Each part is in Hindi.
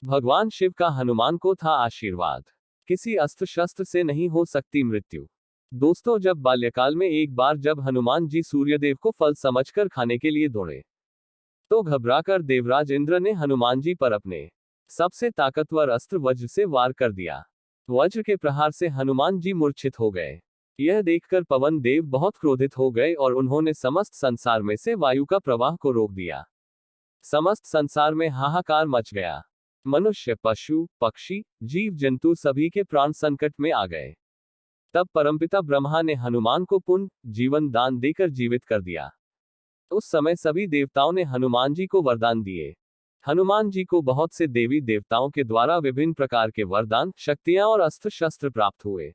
भगवान शिव का हनुमान को था आशीर्वाद, किसी अस्त्र शस्त्र से नहीं हो सकती मृत्यु। दोस्तों, जब बाल्यकाल में एक बार जब हनुमान जी सूर्यदेव को फल समझकर खाने के लिए दौड़े, तो घबराकर देवराज इंद्र ने हनुमान जी पर अपने सबसे ताकतवर अस्त्र वज्र से वार कर दिया। वज्र के प्रहार से हनुमान जी मूर्छित हो गए। यह देखकर पवन देव बहुत क्रोधित हो गए और उन्होंने समस्त संसार में से वायु का प्रवाह को रोक दिया। समस्त संसार में हाहाकार मच गया। मनुष्य, पशु, पक्षी, जीव जंतु सभी के प्राण संकट में आ गए। तब परमपिता ब्रह्मा ने हनुमान को पुनः जीवन दान देकर जीवित कर दिया। उस समय सभी देवताओं ने हनुमान जी को वरदान दिए। हनुमान जी को बहुत से देवी देवताओं के द्वारा विभिन्न प्रकार के वरदान, शक्तियां और अस्त्र शस्त्र प्राप्त हुए।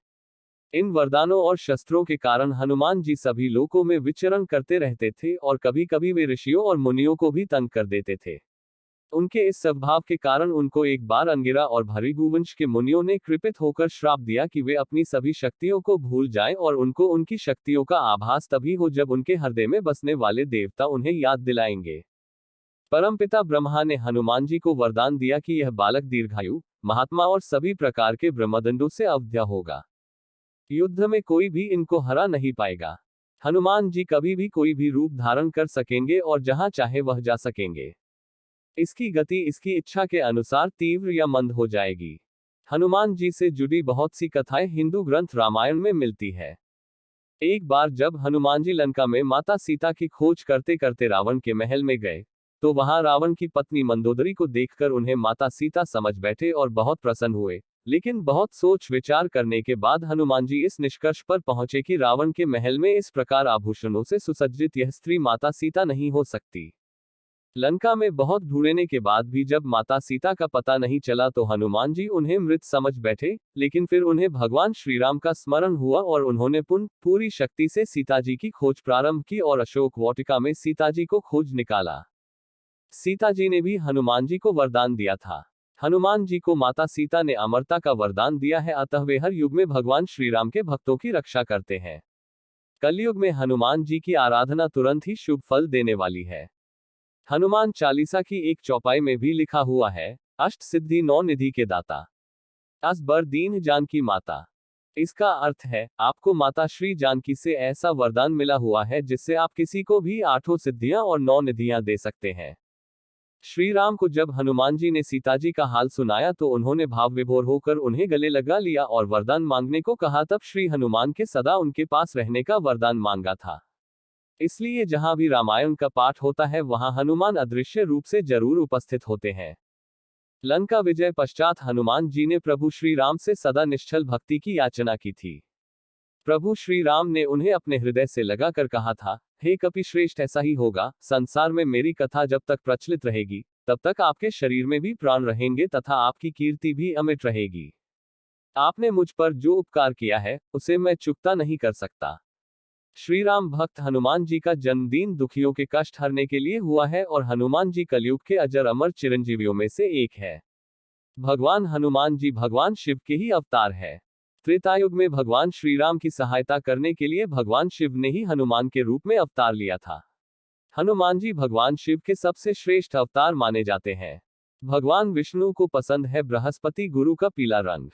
इन वरदानों और शस्त्रों के कारण हनुमान जी सभी लोकों में विचरण करते रहते थे और कभी कभी वे ऋषियों और मुनियों को भी तंग कर देते थे। उनके इस स्वभाव के कारण उनको एक बार अंगिरा और भृगुवंश के मुनियों ने कृपित होकर श्राप दिया कि वे अपनी सभी शक्तियों को भूल जाएं और उनको उनकी शक्तियों का आभास तभी हो जब उनके हृदय में बसने वाले देवता उन्हें याद दिलाएंगे। परमपिता ब्रह्मा ने हनुमान जी को वरदान दिया कि यह बालक दीर्घायु, महात्मा और सभी प्रकार के ब्रह्मदंडों से अवध्या होगा। युद्ध में कोई भी इनको हरा नहीं पाएगा। हनुमान जी कभी भी कोई भी रूप धारण कर सकेंगे और जहां चाहे वह जा सकेंगे। इसकी गति इसकी इच्छा के अनुसार तीव्र या मंद हो जाएगी। हनुमान जी से जुड़ी बहुत सी कथाएं हिंदू ग्रंथ रामायण में मिलती है। एक बार जब हनुमान जी लंका में माता सीता की खोज करते करते रावण के महल में गए, तो वहां रावण की पत्नी मंदोदरी को देखकर उन्हें माता सीता समझ बैठे और बहुत प्रसन्न हुए। लेकिन बहुत सोच विचार करने के बाद हनुमान जी इस निष्कर्ष पर पहुंचे कि रावण के महल में इस प्रकार आभूषणों से सुसज्जित यह स्त्री माता सीता नहीं हो सकती। लंका में बहुत ढूंढने के बाद भी जब माता सीता का पता नहीं चला तो हनुमान जी उन्हें मृत समझ बैठे। लेकिन फिर उन्हें भगवान श्रीराम का स्मरण हुआ और उन्होंने पुनः पूरी शक्ति से सीता जी की खोज प्रारंभ की और अशोक वाटिका में सीता जी को खोज निकाला। सीता जी ने भी हनुमान जी को वरदान दिया था। हनुमान जी को माता सीता ने अमरता का वरदान दिया है, अतः वे हर युग में भगवान श्रीराम के भक्तों की रक्षा करते हैं। कलयुग में हनुमान जी की आराधना तुरंत ही शुभ फल देने वाली है। हनुमान चालीसा की एक चौपाई में भी लिखा हुआ है, अष्ट सिद्धि नौ निधि के दाता, अस बर दीन जानकी माता। इसका अर्थ है, आपको माता श्री जानकी से ऐसा वरदान मिला हुआ है जिससे आप किसी को भी 8 सिद्धियां और 9 निधियां दे सकते हैं। श्री राम को जब हनुमान जी ने सीता जी का हाल सुनाया तो उन्होंने भाव विभोर होकर उन्हें गले लगा लिया और वरदान मांगने को कहा। तब श्री हनुमान के सदा उनके पास रहने का वरदान मांगा था। इसलिए जहां भी रामायण का पाठ होता है वहां हनुमान अदृश्य रूप से जरूर उपस्थित होते हैं। लंका विजय पश्चात हनुमान जी ने प्रभु श्री राम से सदा निश्चल भक्ति की याचना की थी। प्रभु श्री राम ने उन्हें अपने हृदय से लगाकर कहा था, हे कपि श्रेष्ठ, ऐसा ही होगा। संसार में मेरी कथा जब तक प्रचलित रहेगी तब तक आपके शरीर में भी प्राण रहेंगे तथा आपकी कीर्ति भी अमिट रहेगी। आपने मुझ पर जो उपकार किया है उसे मैं चुकता नहीं कर सकता। श्री राम भक्त हनुमान जी का जन्मदिन दुखियों के कष्ट हरने के लिए हुआ है और हनुमान जी कलयुग के अजर अमर चिरंजीवियों में से एक है। भगवान हनुमान जी भगवान शिव के ही अवतार है। त्रेतायुग में भगवान श्री राम की सहायता करने के लिए भगवान शिव ने ही हनुमान के रूप में अवतार लिया था। हनुमान जी भगवान शिव के सबसे श्रेष्ठ अवतार माने जाते हैं। भगवान विष्णु को पसंद है बृहस्पति गुरु का पीला रंग।